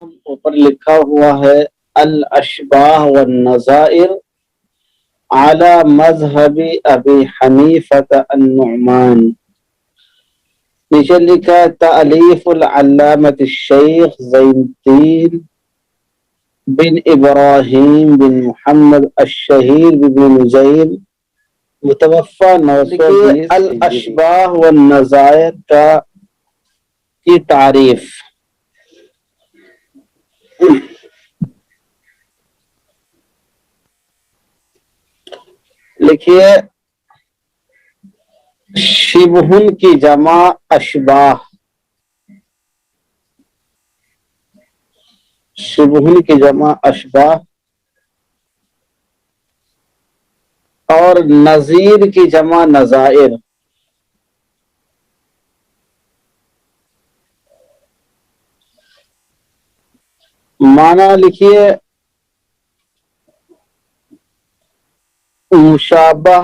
اوپر لکھا ہوا ہے الاشباہ والنظائر على مذہب ابی حنیفۃ النعمان. نیچے لکھا ہے تألیف العلامۃ الشیخ زین الدین بن ابراہیم بن محمد الشہیر بن نجیم متوفى 920 الاشباہ والنظائر کی تعریف. لکھیے شبہن کی جمع اشباہ. شبہن کی جمع اشباہ اور نظیر کی جمع نظائر. معنی لکھیے مشابہ،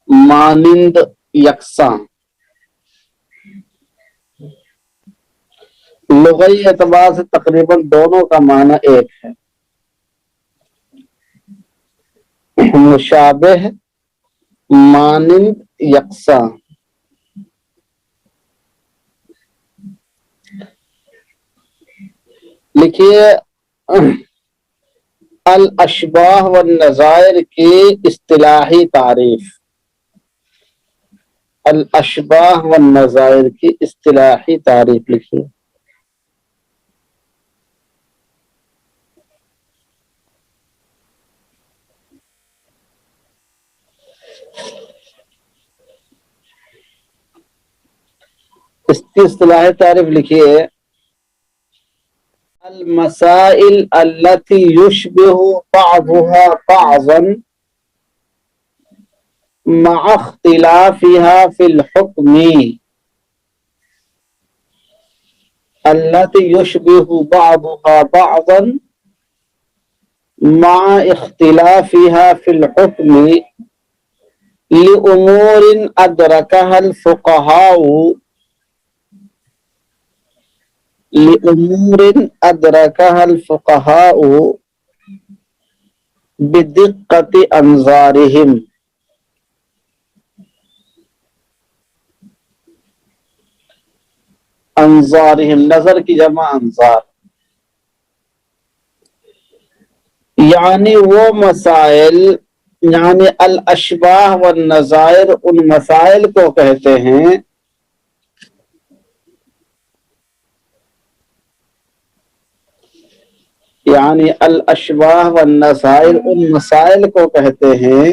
مانند، یکساں. لغوی اعتبار سے تقریباً دونوں کا معنی ایک ہے. مشابہ، مانند، یکساں. لکھیے الاشباہ والنظائر کی اصطلاحی تعریف. الاشباہ والنظائر کی اصطلاحی تعریف لکھیے. اس کی اصطلاحی تعریف لکھیے المسائل التي يشبه بعضها بعضا مع اختلافها في الحكم. التي يشبه بعضها بعضا مع اختلافها في الحكم لأمور أدركها الفقهاء بدقة أنظارهم. انظارهم نظر کی جمع انظار. یعنی وہ مسائل، یعنی الاشباہ والنظائر ان مسائل کو کہتے ہیں یعنی الاشباہ والنظائر ان مسائل کو کہتے ہیں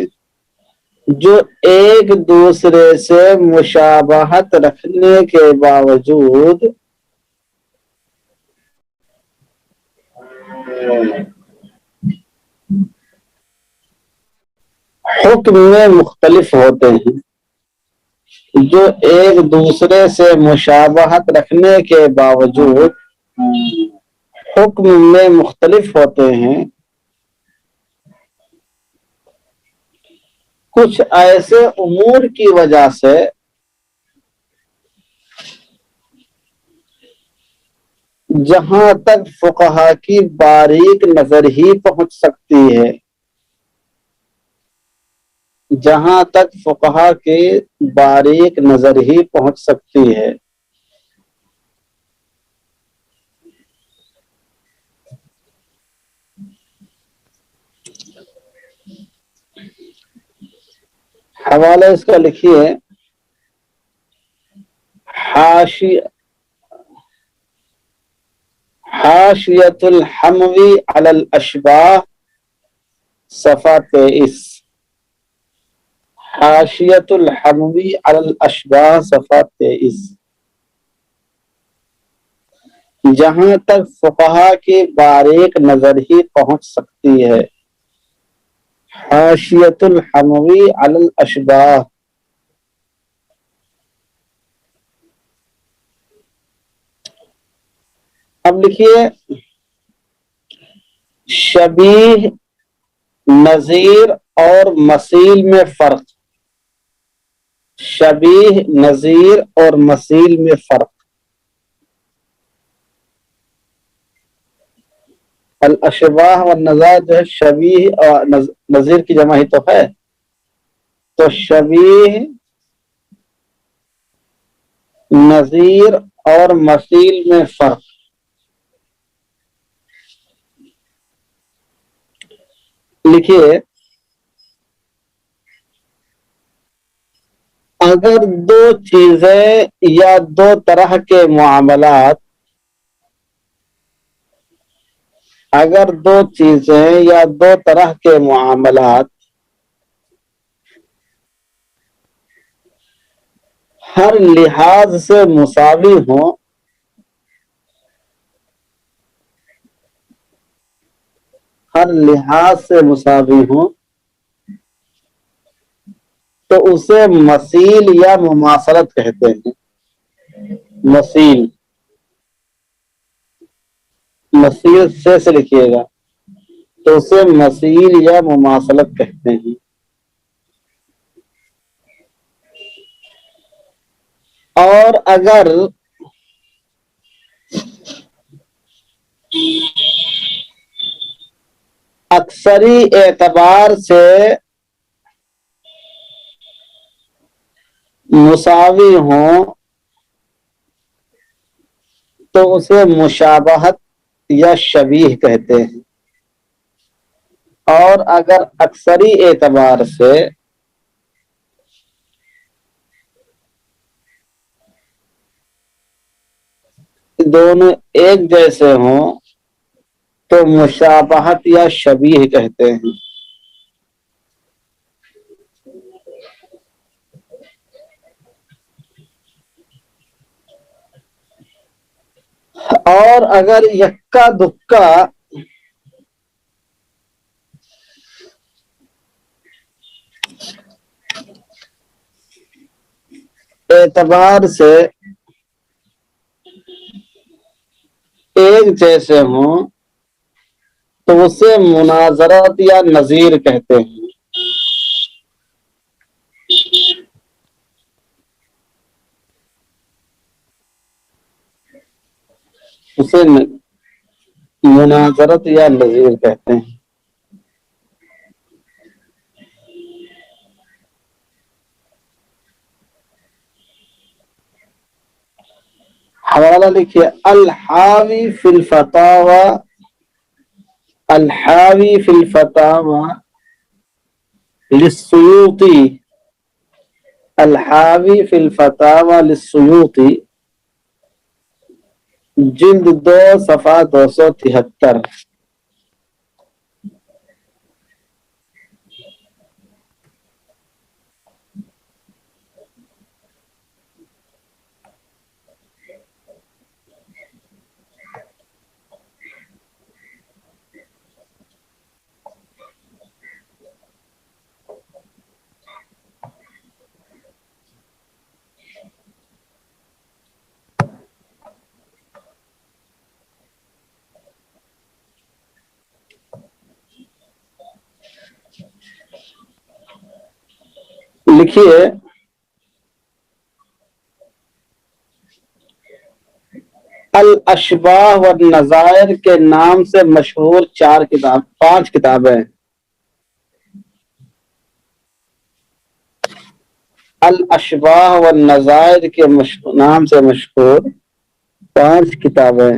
جو ایک دوسرے سے مشابہت رکھنے کے باوجود حکم میں مختلف ہوتے ہیں. جو ایک دوسرے سے مشابہت رکھنے کے باوجود حکم میں مختلف ہوتے ہیں. کچھ ایسے امور کی وجہ سے جہاں تک فقہا کی باریک نظر ہی پہنچ سکتی ہے، جہاں تک فقہا کی باریک نظر ہی پہنچ سکتی ہے. حوالہ اس کا لکھیے حاشیۃ الحموی علی الاشباہ صفحہ 23. حاشیۃ الحموی علی الاشباہ صفحہ 23. جہاں تک فقہا کی باریک نظر ہی پہنچ سکتی ہے. حاشیۃ الحموی علی الاشباہ. اب لکھیے شبیہ، نظیر اور مثیل میں فرق. شبیہ، نظیر اور مثیل میں فرق. الاشباہ والنظائر جو ہے شبیہ اور نظیر کی جمع ہی تو ہے، تو شبیہ، نظیر اور مثیل میں فرق. لکھیے اگر دو چیزیں یا دو طرح کے معاملات، اگر دو چیزیں یا دو طرح کے معاملات ہر لحاظ سے مساوی ہوں، ہر لحاظ سے مساوی ہوں، تو اسے مثیل یا مماثلت کہتے ہیں. مثیل، مثیل سے لکھیے گا، تو اسے مثیل یا مماثلت کہتے ہیں. اور اگر اکثری اعتبار سے مساوی ہوں تو اسے مشابہت یا شبیہ کہتے ہیں. اور اگر اکثری اعتبار سے دونوں ایک جیسے ہوں تو مشابہت یا شبیہ کہتے ہیں. اور اگر یکا دکا اعتبار سے ایک جیسے ہوں تو اسے مناظرت یا نظیر کہتے ہیں. اسے مناظرت یا نظیر کہتے ہیں. حوالہ لکھیے الحاوی فی الفتاوی، الحاوی فی الفتاوی للسیوطی، الحاوی فی الفتاوی للسیوطی، جلد 2 صفحہ 273. لکھیے الاشباہ والنظائر کے نام سے مشہور 5 کتابیں. الاشباہ والنظائر کے نام سے مشہور 5 کتابیں.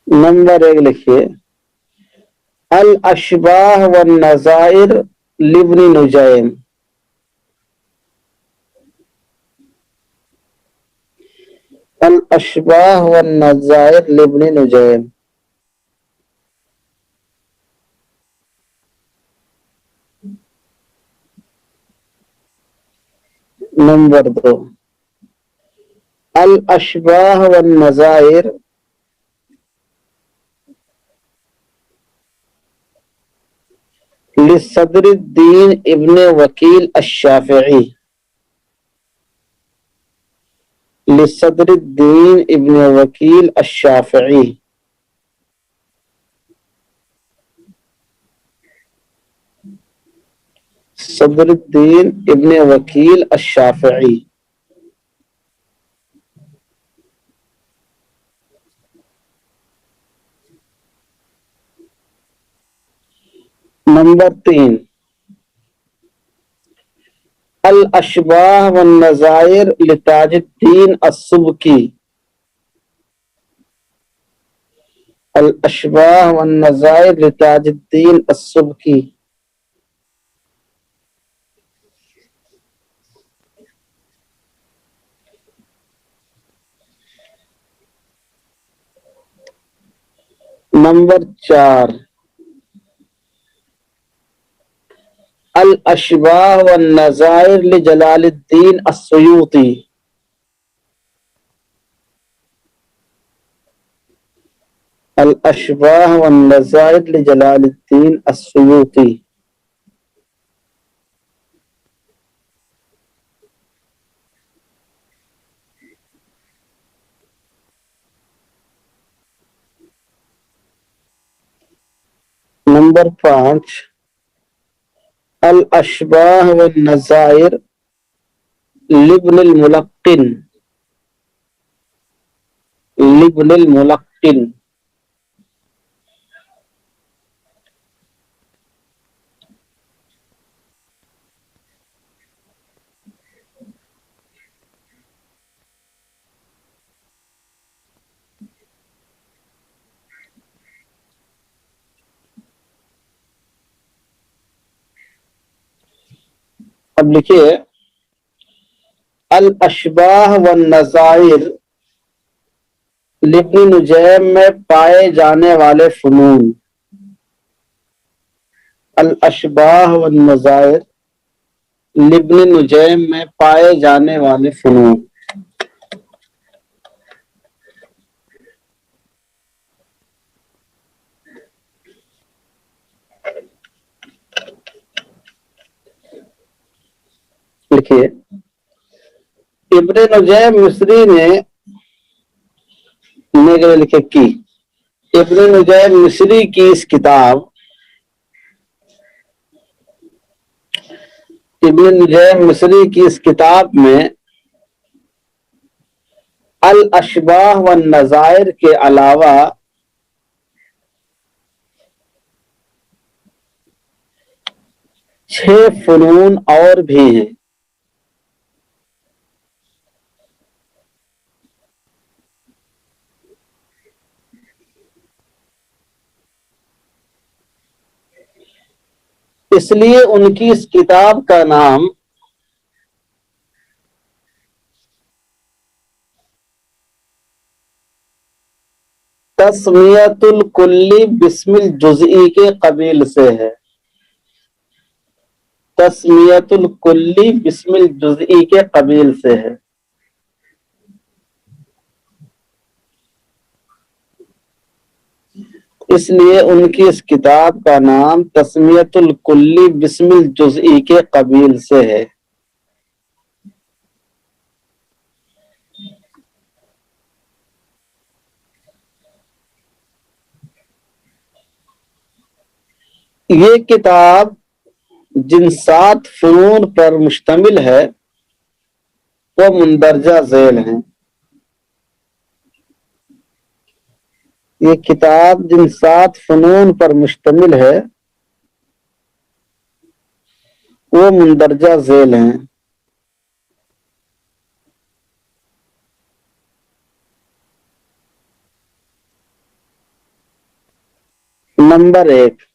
نمبر 1 لکھیے الاشباہ والنظائر لابن نجیم. الاشباہ والنظائر لابن نجیم. نمبر 2 الاشباہ والنظائر لصدر الدین ابن وکیل الشافعی، لصدر الدین ابن وکیل الشافعی. صدر الدین ابن وکیل الشافعی. نمبر 3 الاشباہ والنظائر لتاج الدین السبکی. الاشباہ والنظائر لتاج الدین السبکی. نمبر 4 الاشباہ والنظائر لجلال الدین السیوطی. الاشباہ والنظائر لجلال الدین السیوطی. نمبر 5 الاشباہ والنظائر لابن الملقن. لابن الملقن. اب لکھیے الاشباہ والنظائر لابن نجیم میں پائے جانے والے فنون. الاشباہ والنظائر لابن نجیم میں پائے جانے والے فنون. لکھیے ابن نجیم مصری نے لکھے کی ابن نجیم مصری کی اس کتاب ابن نجیم مصری کی اس کتاب میں الاشباہ والنظائر کے علاوہ چھ فنون اور بھی ہیں. اس لیے ان کی اس کتاب کا نام تسمیۃ الکلی بسم الجزئی کے قبیل سے ہے. تسمیۃ الکلی بسم الجزئی کے قبیل سے ہے. اس لیے ان کی اس کتاب کا نام تسمیۃ الکلی بسم الجزئی کے قبیل سے ہے. یہ کتاب جن 7 فنون پر مشتمل ہے وہ مندرجہ ذیل ہیں. یہ کتاب جن 7 فنون پر مشتمل ہے وہ مندرجہ ذیل ہیں. نمبر 1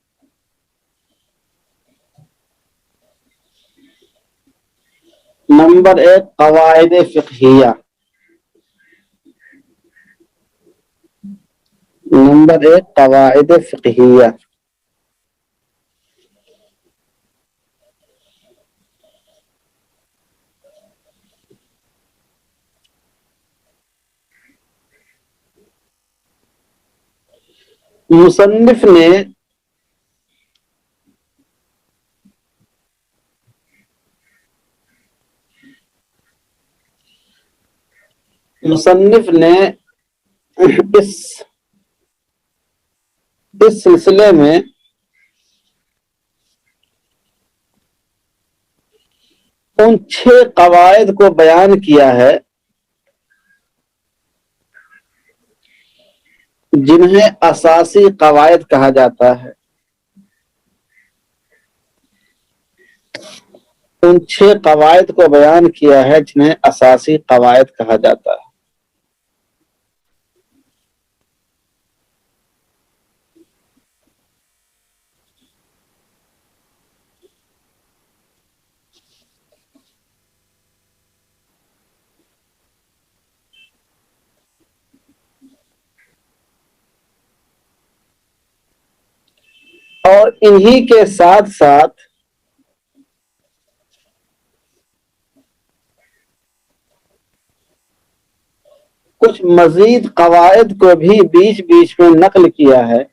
قواعد فقہیہ. نمبر 1 قواعد فقہیہ. مصنف نے اس سلسلے میں ان 6 قواعد کو بیان کیا ہے جنہیں اساسی قواعد کہا جاتا ہے. ان 6 قواعد کو بیان کیا ہے جنہیں اساسی قواعد کہا جاتا ہے. اور انہی کے ساتھ ساتھ کچھ مزید قواعد کو بھی بیچ بیچ میں نقل کیا ہے.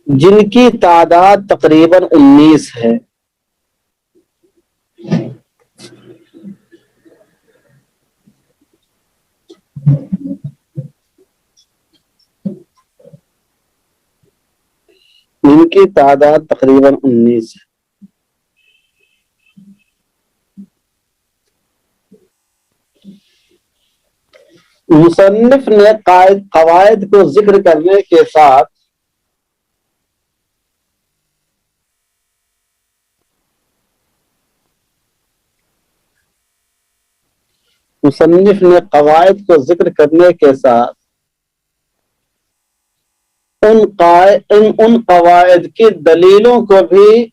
جن کی تعداد تقریباً 19 ہے. جن کی تعداد تقریباً 19 ہے. مصنف نے قواعد کو ذکر کرنے کے ساتھ ان قواعد کی دلیلوں کو بھی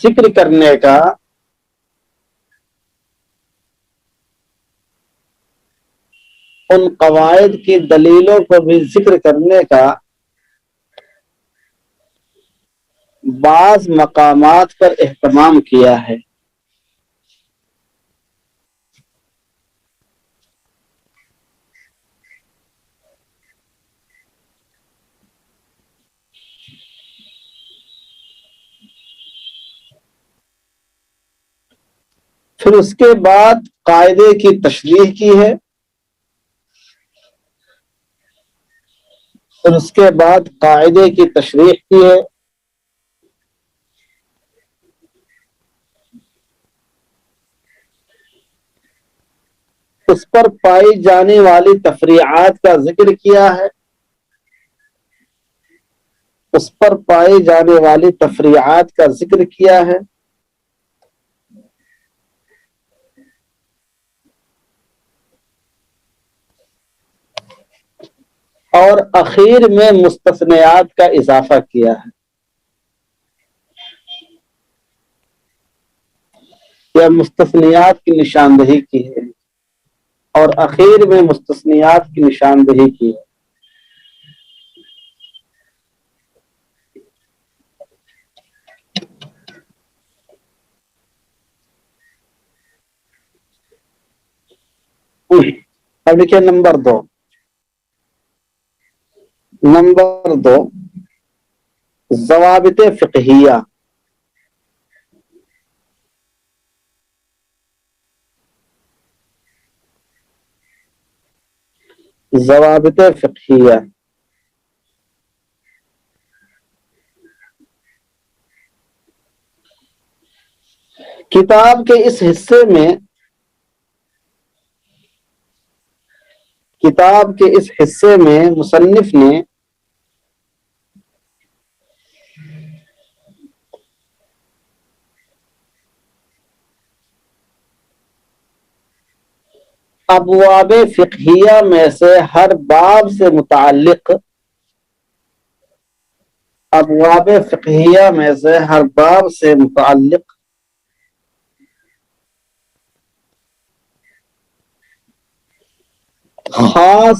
ذکر کرنے کا بعض مقامات پر اہتمام کیا ہے. پھر اس کے بعد قاعدے کی تشریح کی ہے. اس پر پائی جانے والی تفریعات کا ذکر کیا ہے. اور اخیر میں مستثنیات کا اضافہ کیا ہے یا مستثنیات کی نشاندہی کی ہے. اب دیکھیے نمبر 2 ضوابط فقہیہ. کتاب کے اس حصے میں مصنف نے ابواب فقہیہ میں سے ہر باب سے متعلق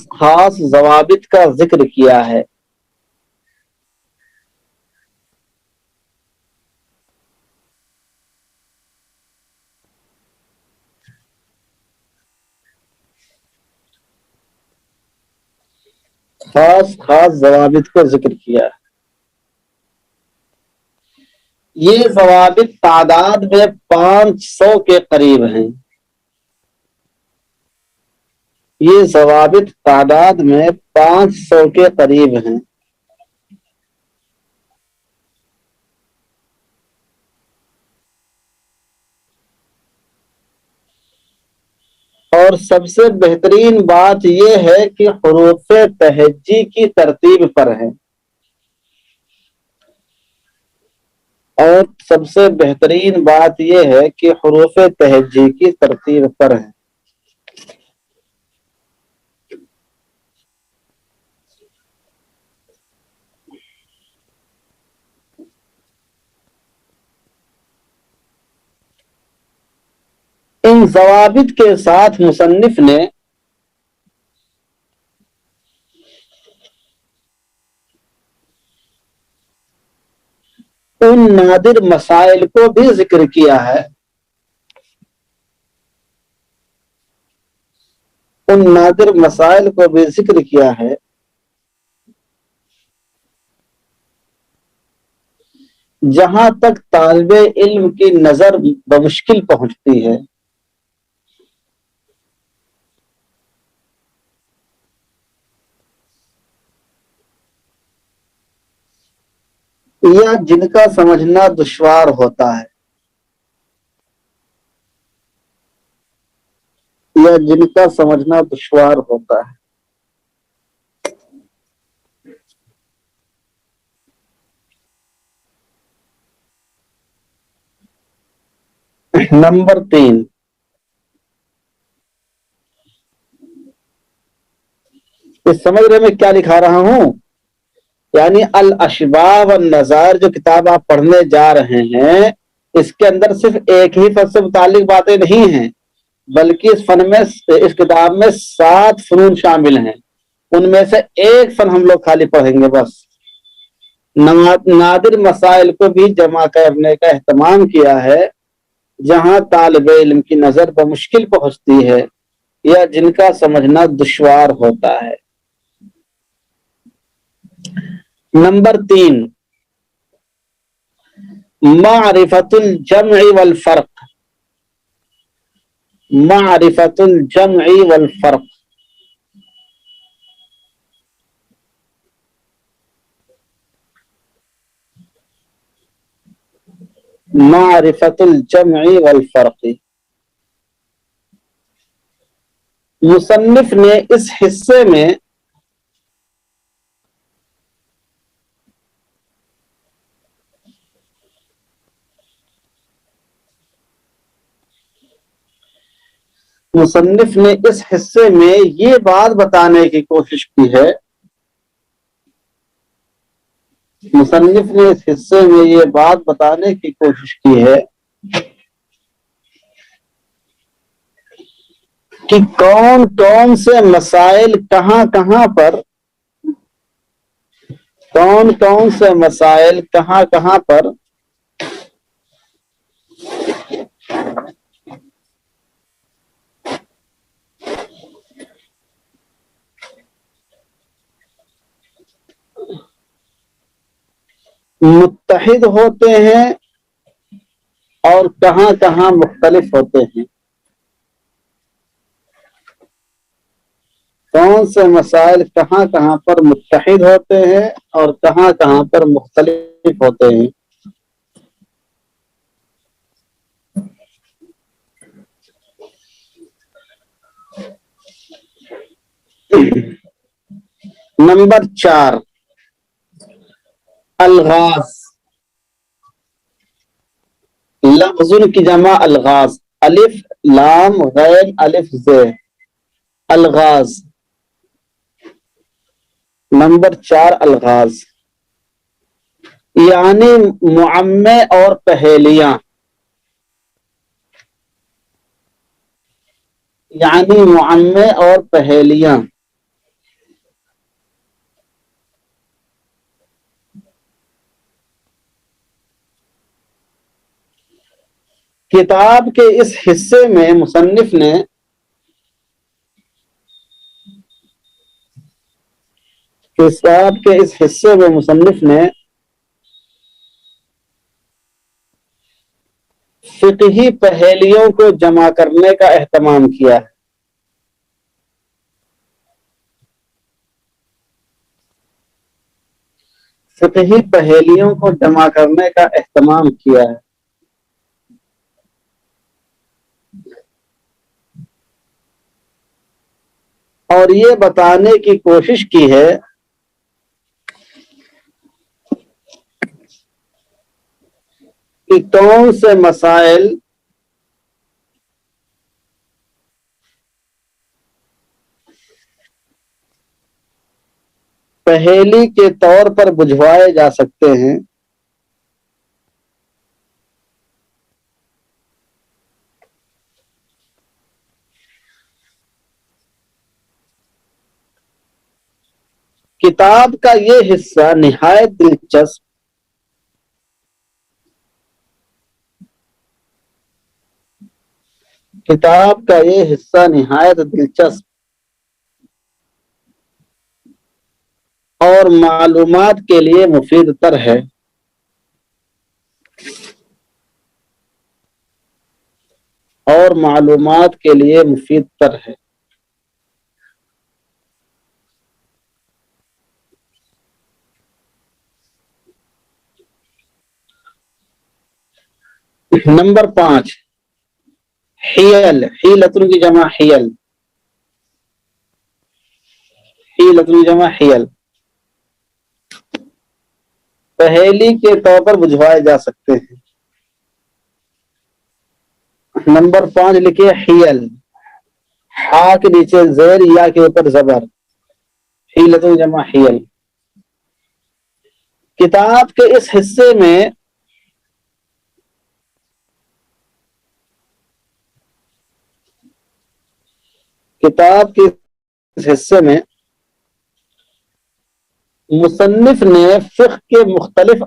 خاص ضوابط کا ذکر کیا ہے. خاص ضوابط کا ذکر کیا ہے. یہ ضوابط تعداد میں 500 کے قریب ہیں. یہ ضوابط تعداد میں 500 کے قریب ہیں۔ اور سب سے بہترین بات یہ ہے کہ حروف تہجی کی ترتیب پر ہے۔ اور سب سے بہترین بات یہ ہے کہ حروف تہجی کی ترتیب پر ہے۔ ان ضوابط کے ساتھ مصنف نے ان نادر مسائل کو بھی ذکر کیا ہے، ان نادر مسائل کو بھی ذکر کیا ہے جہاں تک طالب علم کی نظر بمشکل پہنچتی ہے، یا جن کا سمجھنا دشوار ہوتا ہے، یا جن کا سمجھنا دشوار ہوتا ہے۔ نمبر 3، اس سمجھ رہے میں کیا لکھا رہا ہوں؟ یعنی الاشباہ والنظائر جو کتاب آپ پڑھنے جا رہے ہیں، اس کے اندر صرف ایک ہی فن سے متعلق باتیں نہیں ہیں، بلکہ اس کتاب میں 7 فنون شامل ہیں۔ ان میں سے ایک فن ہم لوگ خالی پڑھیں گے بس۔ نادر مسائل کو بھی جمع کرنے کا اہتمام کیا ہے جہاں طالب علم کی نظر بمشکل پہنچتی ہے یا جن کا سمجھنا دشوار ہوتا ہے۔ نمبر 3، معرفت الجمع والفرق، معرفت الجمع والفرق۔ معرفت الجمع والفرق، مصنف نے اس حصے میں یہ بات بتانے کی کوشش کی ہے، مصنف نے اس حصے میں یہ بات بتانے کی کوشش کی ہے کہ کون کون سے مسائل کہاں کہاں پر، کون کون سے مسائل کہاں کہاں پر متحد ہوتے ہیں اور کہاں کہاں مختلف ہوتے ہیں۔ کون سے مسائل کہاں کہاں پر متحد ہوتے ہیں اور کہاں کہاں پر مختلف ہوتے ہیں۔ نمبر 4، الغاز، لفظ کی جمع الغاز، الف لام غین الف ز، الغاز۔ نمبر 4، الغاز یعنی معمے اور پہیلیاں، یعنی معمے اور پہیلیاں۔ کتاب کے اس حصے میں مصنف نے فقہی پہیلیوں کو جمع کرنے کا اہتمام کیا ہے۔ فقہی پہیلیوں کو جمع کرنے کا اہتمام کیا ہے، اور یہ بتانے کی کوشش کی ہے کہ کون سے مسائل پہیلی کے طور پر بجھوائے جا سکتے ہیں، کتاب کا یہ حصہ نہایت دلچسپ اور معلومات کے لیے مفید تر ہے۔ نمبر 5، حیل، حیلتن کی جمع حیل، حیلتن کی جمع حیل، پہیلی کے طور پر بجھوائے جا سکتے ہیں۔ نمبر 5 لکھیے حیل، ہا کے نیچے زیر، یا کے اوپر زبر، حیلتن کی جمع حیل۔ کتاب کے اس حصے میں مصنف نے فقہ کے مختلف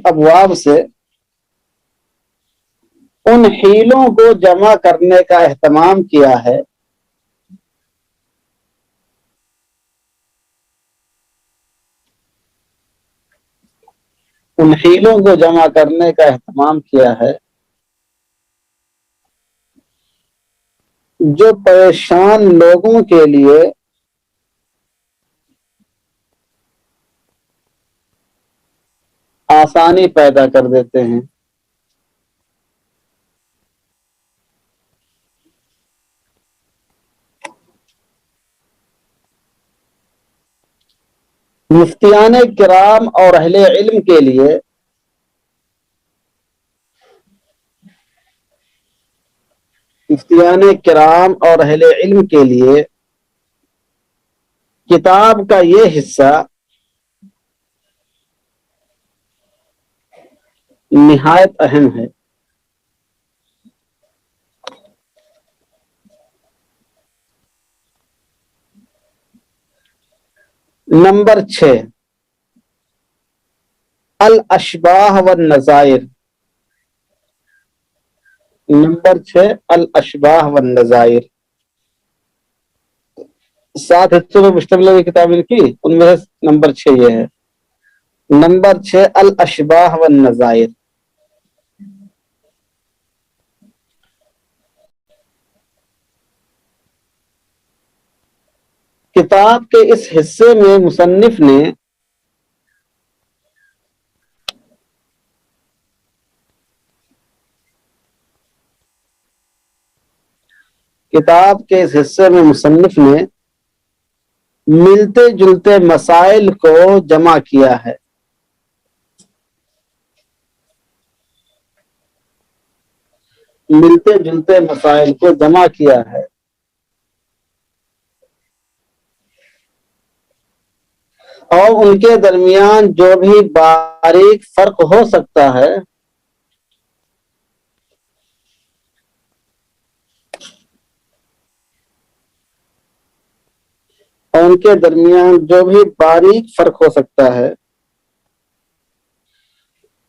ابواب سے ان حیلوں کو جمع کرنے کا اہتمام کیا ہے جو پریشان لوگوں کے لیے آسانی پیدا کر دیتے ہیں۔ مفتیان کرام اور اہل علم کے لیے کتاب کا یہ حصہ نہایت اہم ہے۔ نمبر 6، الاشباہ والنظائر۔ نمبر 6، الاشباہ والنظائر۔ 7 حصوں میں مشتمل کتاب لکھی، ان میں سے نمبر 6 یہ ہے۔ نمبر 6، الاشباہ والنظائر۔ کتاب کے اس حصے میں مصنف نے ملتے جلتے مسائل کو جمع کیا ہے۔ اور ان کے درمیان جو بھی باریک فرق ہو سکتا ہے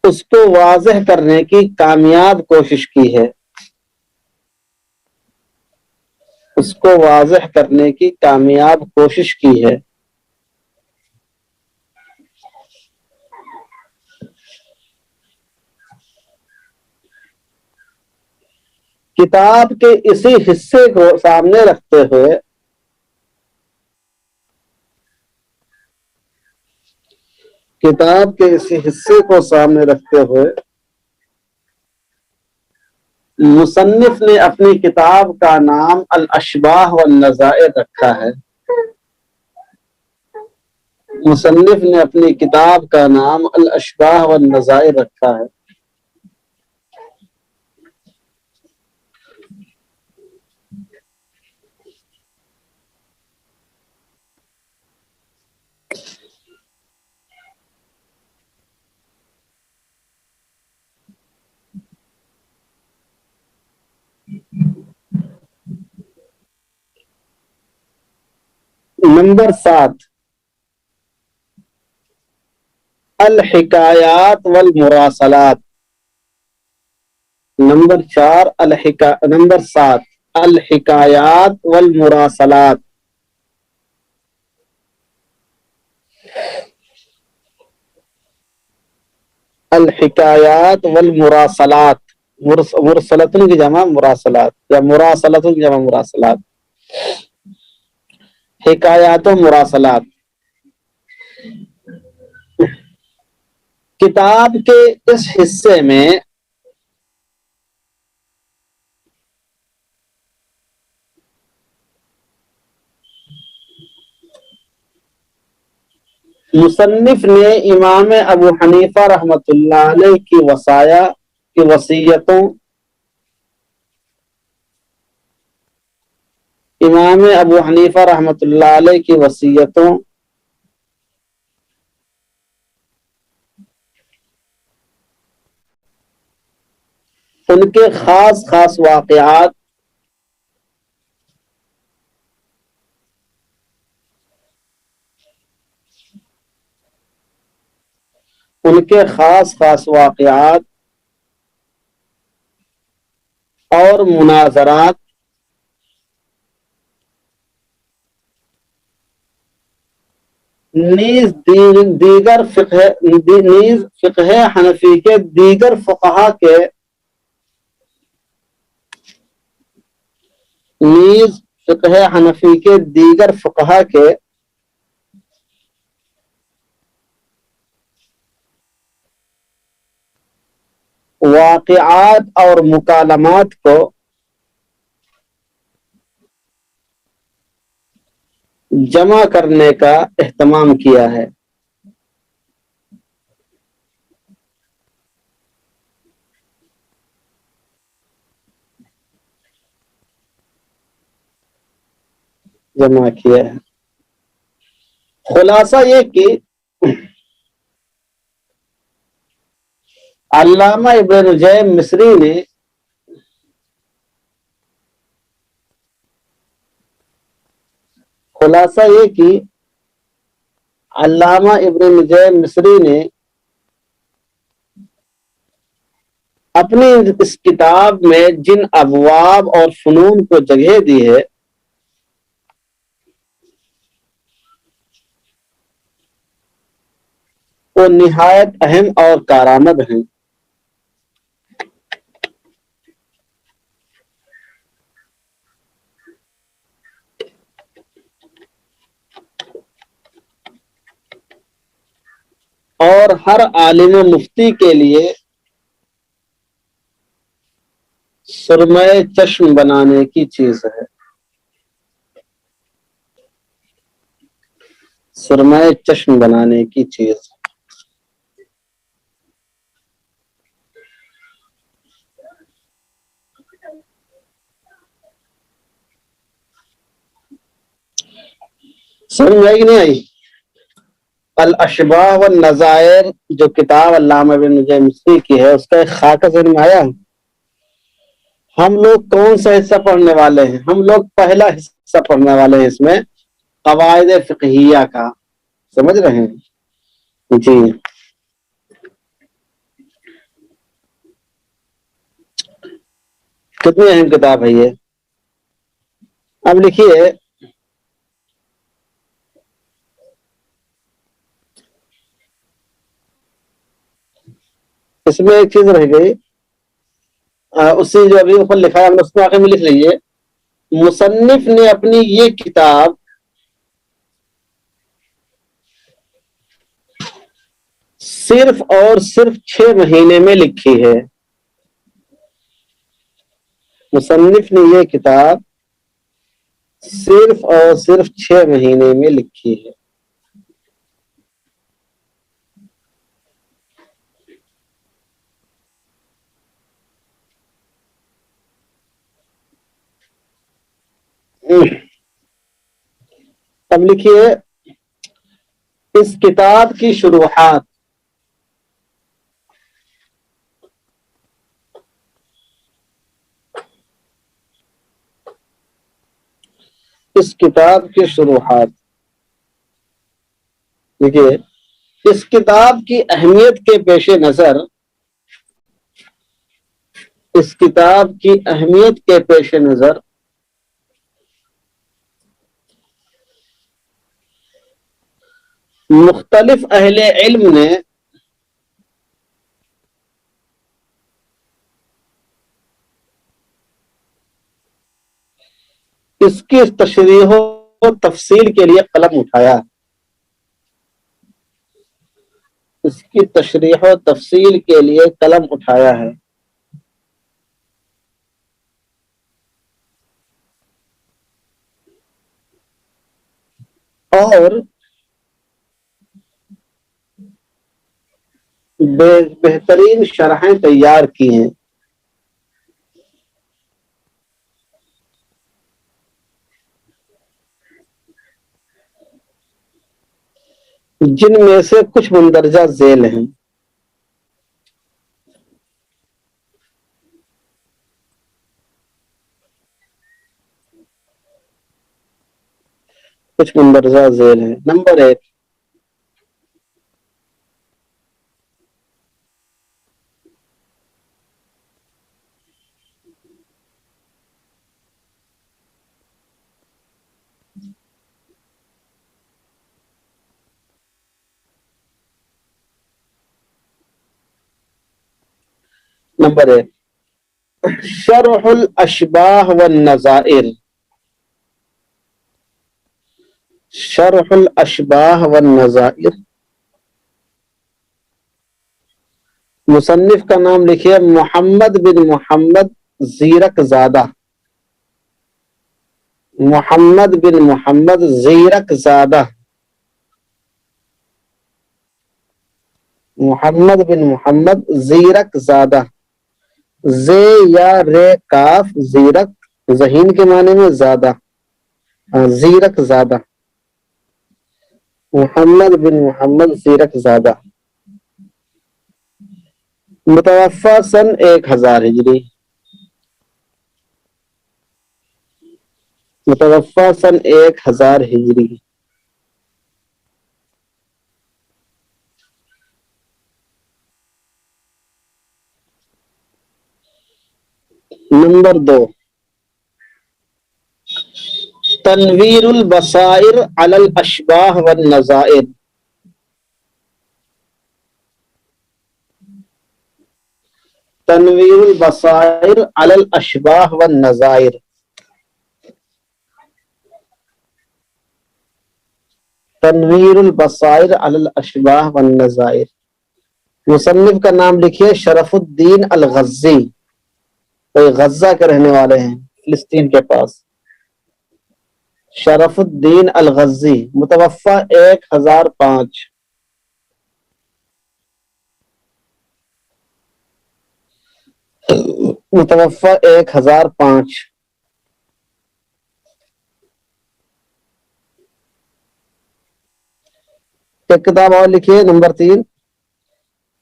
اس کو واضح کرنے کی کامیاب کوشش کی ہے۔ کتاب کے اسی حصے کو سامنے رکھتے ہوئے مصنف نے اپنی کتاب کا نام الاشباح والنظائر رکھا ہے۔ مصنف نے اپنی کتاب کا نام الاشباح والنظائر رکھا ہے۔ نمبر 7، الحکایات والمراسلات۔ نمبر 7، الحکایات والمراسلات۔ الحکایات والمراسلات، مرسلتن کی جمع مراسلات یا مراسلتن کی جمع مراسلات، حکایات و مراسلات۔ کتاب کے اس حصے میں مصنف نے امام ابو حنیفہ رحمۃ اللہ علیہ کی وصیتوں، امام ابو حنیفہ رحمۃ اللہ علیہ کی وصیتوں، ان کے خاص واقعات، اور مناظرات نیز فقہ حنفی کے دیگر فقہا کے واقعات اور مکالمات کو جمع کرنے کا اہتمام کیا ہے۔ خلاصہ یہ کہ علامہ ابن نجیم مصری نے اپنی اس کتاب میں جن ابواب اور فنون کو جگہ دی ہے وہ نہایت اہم اور کارآمد ہیں۔ اور ہر عالم و مفتی کے لیے سرمہ چشم بنانے کی چیز ہے۔ سرمہ چشم بنانے کی چیز۔ سمجھ آئی کہ نہیں آئی؟ الاشباح والنظائر جو کتاب علامہ ابن نجیم مصری کی ہے، اس کا ایک خاکہ ذہن میں آیا؟ ہم لوگ کون سا حصہ پڑھنے والے ہیں؟ ہم لوگ پہلا حصہ پڑھنے والے ہیں اس میں، قواعد فقہیہ کا۔ سمجھ رہے ہیں جی؟ کتنی اہم کتاب ہے یہ؟ اب لکھیے، اس میں ایک چیز رہ گئی، اسی جو ابھی اوپر لکھا ہے ہم نے اس کو آخر میں لکھ لیجیے. مصنف نے اپنی یہ کتاب صرف اور صرف 6 مہینے میں لکھی ہے. مصنف نے یہ کتاب صرف اور صرف 6 مہینے میں لکھی ہے. اب لکھیے اس کتاب کی شروحات. اس کتاب کی شروحات دیکھیے. اس کتاب کی اہمیت کے پیش نظر اس کتاب کی اہمیت کے پیش نظر مختلف اہل علم نے اس کی تشریح و تفصیل کے لیے قلم اٹھایا. اس کی تشریح و تفصیل کے لیے قلم اٹھایا ہے. اور بہترین شرحیں تیار کی ہیں. جن میں سے کچھ مندرجہ ذیل ہیں. کچھ مندرجہ ذیل ہیں. نمبر 1. نمبر 1 شرح الاشباہ والنظائر. شرح الاشباہ والنظائر. مصنف کا نام لکھیے محمد بن محمد زیرک زادہ. محمد بن محمد زیرک زادہ. محمد بن محمد زیرک زادہ. زے یا رے کاف زیرک ذہین کے معنی میں زادہ. زیرک زادہ. محمد بن محمد زیرک زادہ. متوفی سن 1000 ہجری. متوفی سن 1000 ہجری. نمبر 2 تنویر البصائر علی الاشباہ والنظائر. تنویر البصائر علی الاشباہ والنظائر. تنویر البصائر علی الاشباہ والنظائر. مصنف کا نام لکھیے شرف الدین الغزی. کوئی غزہ کے رہنے والے ہیں فلسطین کے پاس. شرف الدین الغزی. متوفی 1005. متوفی 1005. ایک کتاب اور لکھیے. نمبر 3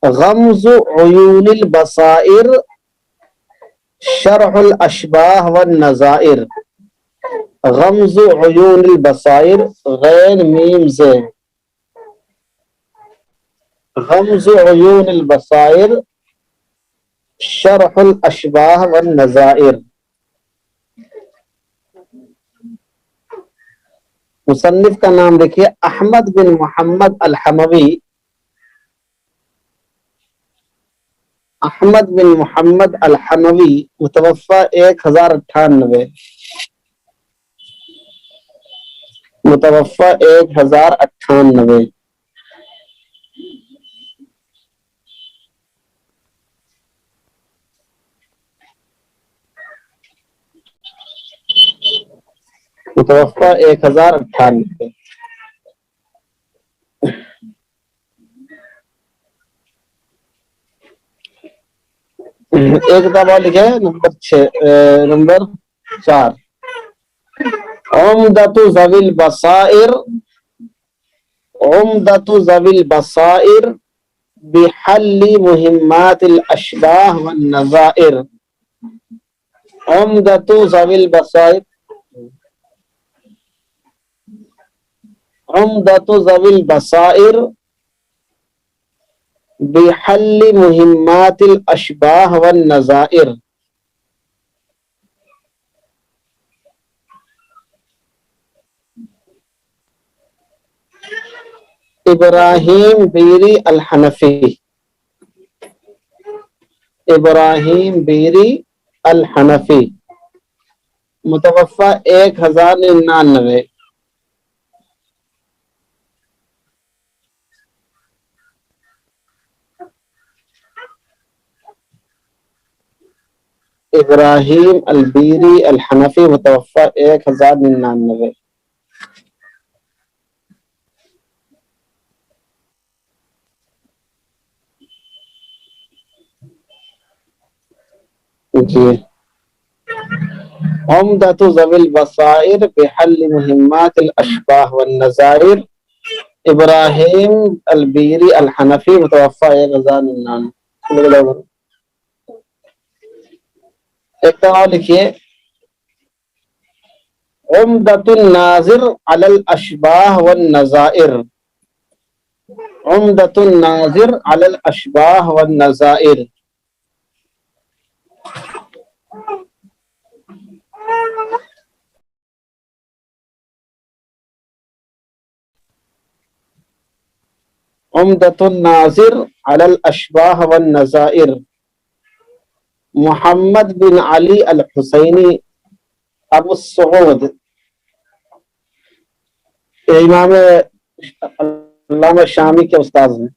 غمز عیون البصائر شرح الاشباہ والنظائر. غمز عیون البصائر غین میم سے. غمز عیون البصائر شرح الاشباہ والنظائر. مصنف کا نام لکھیے احمد بن محمد الحموی. احمد بن محمد الحنوی متوفہ 1098، متوفہ 1098۔ متوفہ 1098۔ ایک کتاب اور لکھے نمبر 4، عمدۃ ذوی البصائر، عمدۃ ذوی البصائر بحل مهمات الاشباہ والنظائر، عمدۃ ذوی البصائر، عمدۃ ذوی البصائر بحل مهمات الاشباہ والنظائر، ابراہیم بیری الحنفی، ابراہیم بیری الحنفی، متوفہ 1099۔ ابراہیم البیری الحنفی، متوفہ 1099۔ جی، عمدۃ ذوی البصائر بحل مهمات الاشباہ والنظائر، ابراہیم البیری الحنفی، متوفہ 1099۔ ایک تو اور لکھیے، عمدۃ الناظر علی الاشباہ والنظائر، عمدۃ الناظر علی الاشباہ والنظائر، عمدۃ الناظر علی الاشباہ والنظائر، محمد بن علی الحسینی ابو السعود، امام علامہ شامی کے استاذ ہیں،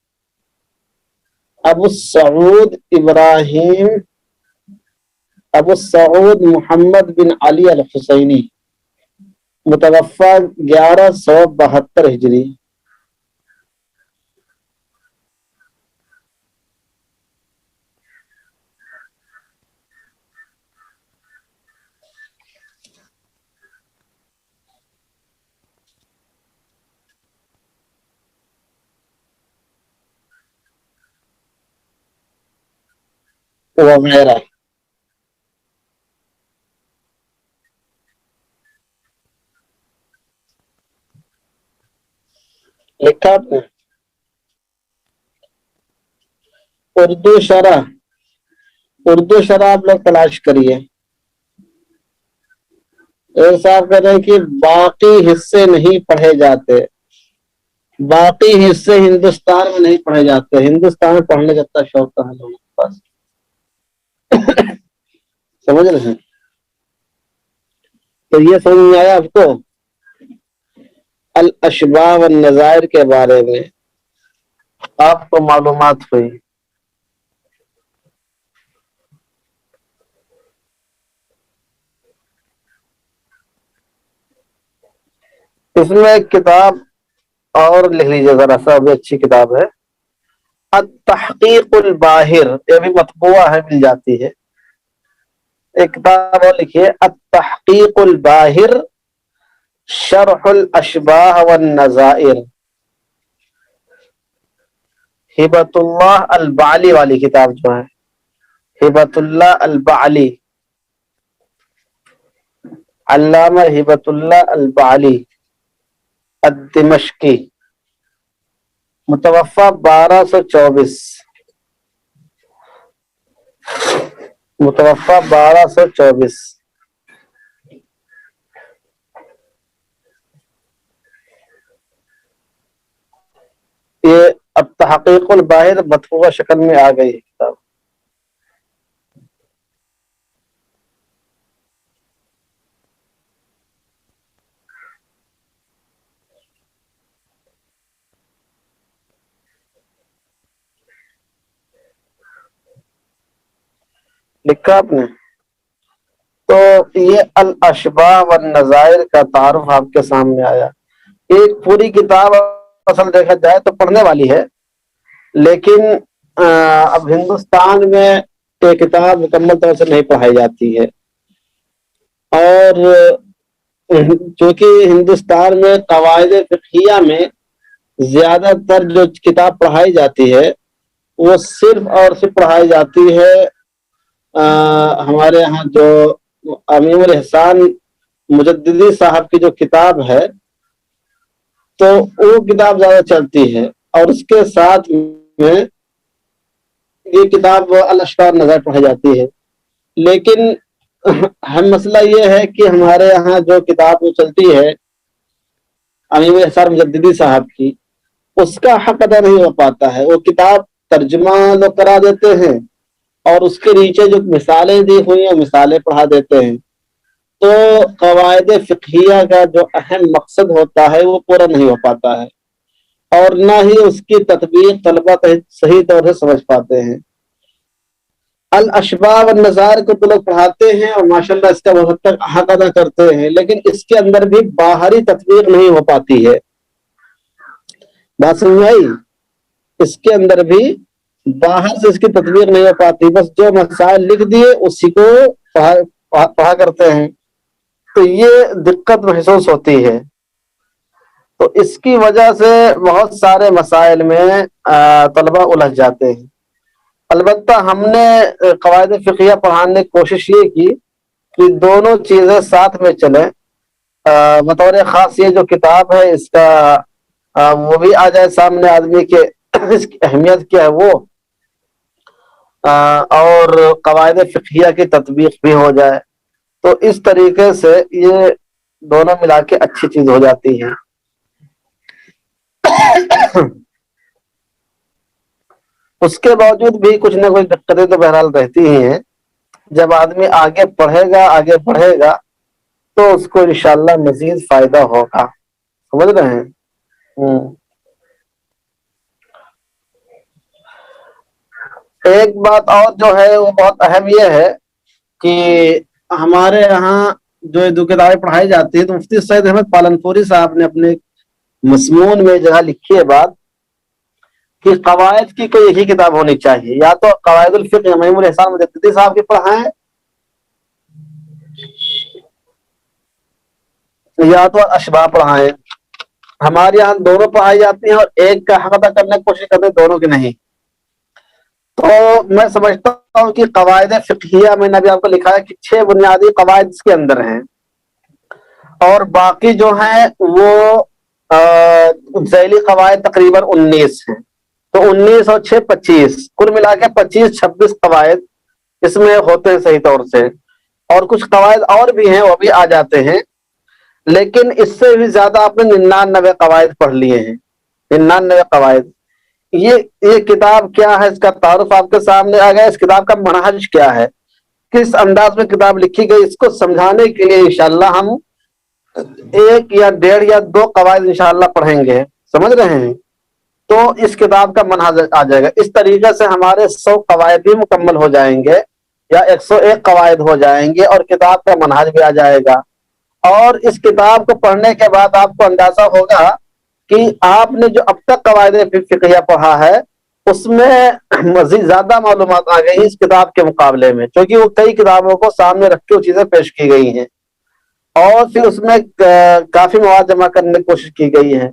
ابو السعود ابراہیم، ابو السعود محمد بن علی الحسینی، متوفہ 1172 ہجری۔ وغیرہ لکھا آپ نے؟ اردو شرح، اردو شرح آپ لوگ تلاش کریے۔ ایک صاحب کہہ رہے ہیں کہ باقی حصے نہیں پڑھے جاتے، باقی حصے ہندوستان میں نہیں پڑھے جاتے، ہندوستان میں پڑھنے کا اتنا شوق کہاں لوگوں کے پاس، سمجھ رہے ہیں؟ تو یہ سمجھ میں آیا آپ کو الاشباہ والنظائر کے بارے میں، آپ کو معلومات ہوئی۔ اس میں ایک کتاب اور لکھ لیجیے ذرا سا، بھی اچھی کتاب ہے، التحقیق الباہر، یہ بھی مطبوعہ ہے، مل جاتی ہے۔ ایک کتاب اور لکھیے، التحقیق الباہر شرح الاشباہ والنظائر، ہبۃ اللہ البعلی والی کتاب جو ہے، ہبۃ اللہ البعلی، علامہ ہبۃ اللہ البعلی الدمشقی، متوفہ 1224، متوفہ 1224۔ یہ اب تحقیق الباہر مطبوعہ شکل میں آ گئی کتاب۔ لکھا آپ نے؟ تو یہ الاشباہ والنظائر کا تعارف آپ کے سامنے آیا. ایک پوری کتاب اصل دیکھا جائے تو پڑھنے والی ہے، لیکن اب ہندوستان میں یہ کتاب مکمل طور سے نہیں پڑھائی جاتی ہے. اور چونکہ ہندوستان میں قواعد فقہیہ میں زیادہ تر جو کتاب پڑھائی جاتی ہے وہ صرف اور صرف پڑھائی جاتی ہے ہمارے ہاں جو امیم الاحسان مجددی صاحب کی جو کتاب ہے تو وہ کتاب زیادہ چلتی ہے، اور اس کے ساتھ میں یہ کتاب الاشباہ والنظائر پڑھائی جاتی ہے. لیکن ہم مسئلہ یہ ہے کہ ہمارے یہاں جو کتاب وہ چلتی ہے امیم الاحسان مجددی صاحب کی، اس کا حق ادا نہیں ہو پاتا ہے. وہ کتاب ترجمہ لوگ کرا دیتے ہیں اور اس کے نیچے جو مثالیں دی ہوئی ہیں مثالیں پڑھا دیتے ہیں، تو قواعد فقہیہ کا جو اہم مقصد ہوتا ہے وہ پورا نہیں ہو پاتا ہے، اور نہ ہی اس کی تطبیق طلبہ صحیح طور سے سمجھ پاتے ہیں. الاشباہ والنظائر کو تو لوگ پڑھاتے ہیں اور ماشاءاللہ اس کا بہت حد تک حق ادا کرتے ہیں، لیکن اس کے اندر بھی باہری تطبیق نہیں ہو پاتی ہے. بات سمجھ میں آئی؟ اس کے اندر بھی باہر سے اس کی تطبیق نہیں ہو پاتی، بس جو مسائل لکھ دیے اسی کو پڑھا کرتے ہیں. تو یہ دقت محسوس ہوتی ہے. تو اس کی وجہ سے بہت سارے مسائل میں طلبہ الجھ جاتے ہیں. البتہ ہم نے قواعد فقہیہ پڑھانے کی کوشش یہ کی کہ دونوں چیزیں ساتھ میں چلیں. بطور خاص یہ جو کتاب ہے اس کا وہ بھی آ جائے سامنے آدمی کے اس کی اہمیت کیا ہے وہ، اور قواعد فقہیہ کی تطبیق بھی ہو جائے. تو اس طریقے سے یہ دونوں ملا کے اچھی چیز ہو جاتی ہے. اس کے باوجود بھی کچھ نہ کچھ دقتیں تو بہرحال رہتی ہی ہیں. جب آدمی آگے پڑھے گا تو اس کو انشاءاللہ مزید فائدہ ہوگا. سمجھ رہے ہیں؟ ایک بات اور جو ہے وہ بہت اہم یہ ہے کہ ہمارے یہاں جو دو کتابیں پڑھائی جاتی ہیں تو مفتی سید احمد پالنپوری صاحب نے اپنے مضمون میں جگہ لکھی ہے بات کہ قواعد کی کوئی ایک ہی کتاب ہونی چاہیے، یا تو قواعد الفقہ امام الاحسان مجددی صاحب کی پڑھائیں یا تو اشباہ پڑھائیں. ہمارے یہاں دونوں پڑھائی جاتی ہیں اور ایک کا حق ادا کرنے کی کوشش کرتے ہیں، دونوں کی نہیں. تو میں سمجھتا ہوں کہ قواعد فقہیہ میں نے ابھی آپ کو لکھا ہے کہ 6 بنیادی قواعد اس کے اندر ہیں، اور باقی جو ہیں وہ ذیلی قواعد تقریباً 19 ہیں. تو 19 اور 6 25، کل ملا کے 25-26 قواعد اس میں ہوتے ہیں صحیح طور سے. اور کچھ قواعد اور بھی ہیں وہ بھی آ جاتے ہیں، لیکن اس سے بھی زیادہ آپ نے 99 قواعد پڑھ لیے ہیں. 99 قواعد. یہ کتاب کیا ہے، اس کا تعارف آپ کے سامنے آ گیا. اس کتاب کا منہج کیا ہے، کس انداز میں کتاب لکھی گئی، اس کو سمجھانے کے لیے انشاءاللہ ہم 1 یا 1.5 یا 2 قواعد انشاءاللہ پڑھیں گے. سمجھ رہے ہیں؟ تو اس کتاب کا منہج آ جائے گا. اس طریقے سے ہمارے 100 قواعد بھی مکمل ہو جائیں گے یا 101 قواعد ہو جائیں گے، اور کتاب کا منہج بھی آ جائے گا. اور اس کتاب کو پڑھنے کے بعد آپ کو اندازہ ہوگا کہ آپ نے جو اب تک قواعد فقہیہ پڑھا ہے اس میں مزید زیادہ معلومات آ گئی اس کتاب کے مقابلے میں، کیونکہ وہ کئی کتابوں کو سامنے رکھ کے وہ چیزیں پیش کی گئی ہیں، اور پھر اس میں کافی مواد جمع کرنے کی کوشش کی گئی ہے.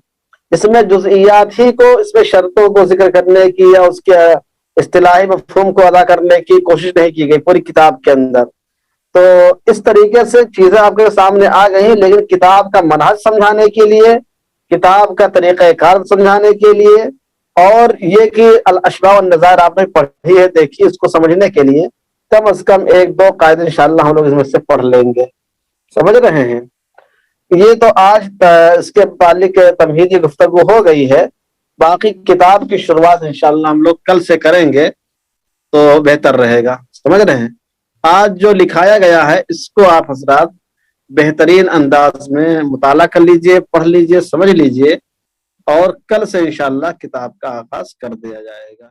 اس میں جزئیات ہی کو، اس میں شرطوں کو ذکر کرنے کی یا اس کے اصطلاحی مفہوم کو ادا کرنے کی کوشش نہیں کی گئی پوری کتاب کے اندر. تو اس طریقے سے چیزیں آپ کے سامنے آ گئی، لیکن کتاب کا منہج سمجھانے کے لیے، کتاب کا طریقہ کار سمجھانے کے لیے، اور یہ کہ الاشباہ والنظائر آپ نے پڑھی ہے دیکھی، اس کو سمجھنے کے لیے کم از کم 1-2 قاعدے انشاءاللہ ہم لوگ اس میں سے پڑھ لیں گے. سمجھ رہے ہیں؟ یہ تو آج اس کے متعلق تمہیدی گفتگو ہو گئی ہے. باقی کتاب کی شروعات انشاءاللہ ہم لوگ کل سے کریں گے تو بہتر رہے گا. سمجھ رہے ہیں؟ آج جو لکھایا گیا ہے اس کو آپ حضرات بہترین انداز میں مطالعہ کر لیجئے، پڑھ لیجئے، سمجھ لیجئے، اور کل سے انشاءاللہ کتاب کا آغاز کر دیا جائے گا.